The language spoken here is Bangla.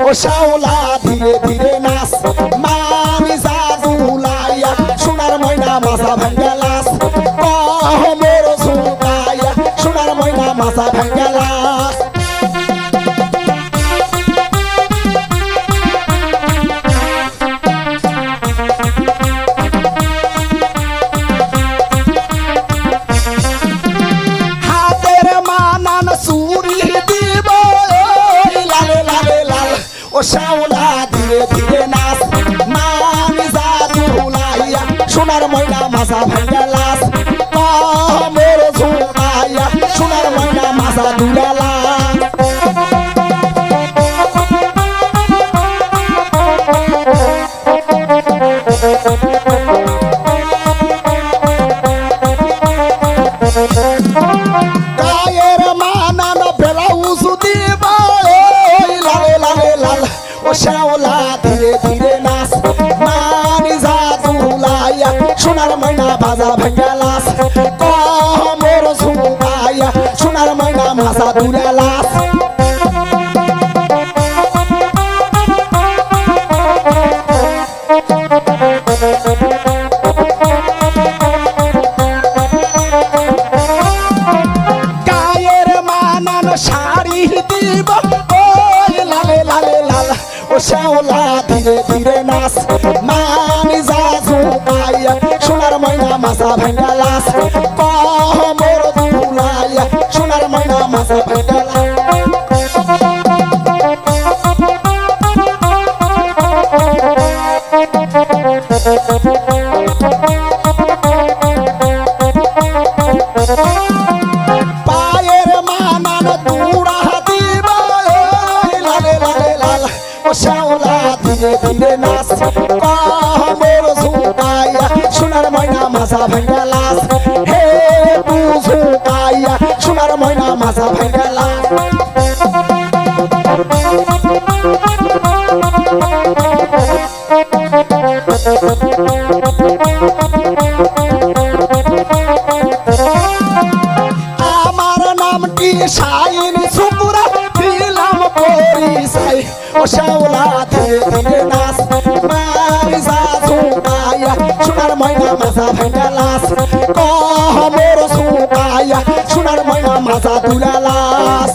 ও শ্যাওলা ধীরে ধীরে নাচ মামি জাদুলাইয়া সোনার ময়না মাথা ভাঙ্গা লাস মোর ঝুঁকাইয়া সোনার ময়না মাথা ভাঙ্গা লাস হাতের মানান চুরি দিব লালে লালে লাল ও শ্যাওলা ধীরে ধীরে নাচ মামি জাদুলাইয়া সোনার ময়না মাথা ভাঙ্গা লাস মোর ঝুঁকাইয়া সোনার ময়না মাথা দুলা লাস গায়ের মানান ব্লাউজ দিব লালে লালে লাল ও শ্যাওলা ধীরে ধীরে নাচ মানি জাদুলাইয়া সোনার ময়না বাজা ভাঙ্গা লাস মোর ঝুঁকাইয়া সোনার ময়না মাথা দুলা লাস গায়ের মানান শাড়ি দিব লালে লালে লাল ও শ্যাওলা ধীরে ধীরে নাচ মানি জাদুলাইয়া সোনার ময়না মাথা ভাঙ্গা লাস মোর দুলাইয়া সোনার ময়না মাথা ভাঙ্গা লাস পায়ের মানান দুড়া দিব লালে লালে লাল ও শ্যাওলা ধীরে ধীরে নাচ মোর ঝুঁকাইয়া সোনার ময়না মাথা ভাঙ্গা লাস হে তু ঝুঁকাইয়া সোনার ময়না মাথা ভাঙ্গা লাস আমার নামটি শাইন শুকুরা দিলাম পরিচয় ও শ্যাওলা ধীরে ধীরে নাচ মারি জাদুলাইয়া সোনার ময়না মাথা ভাঙ্গা লাস মোর ঝুঁকাইয়া সোনার ময়না মাথা দুলা লাস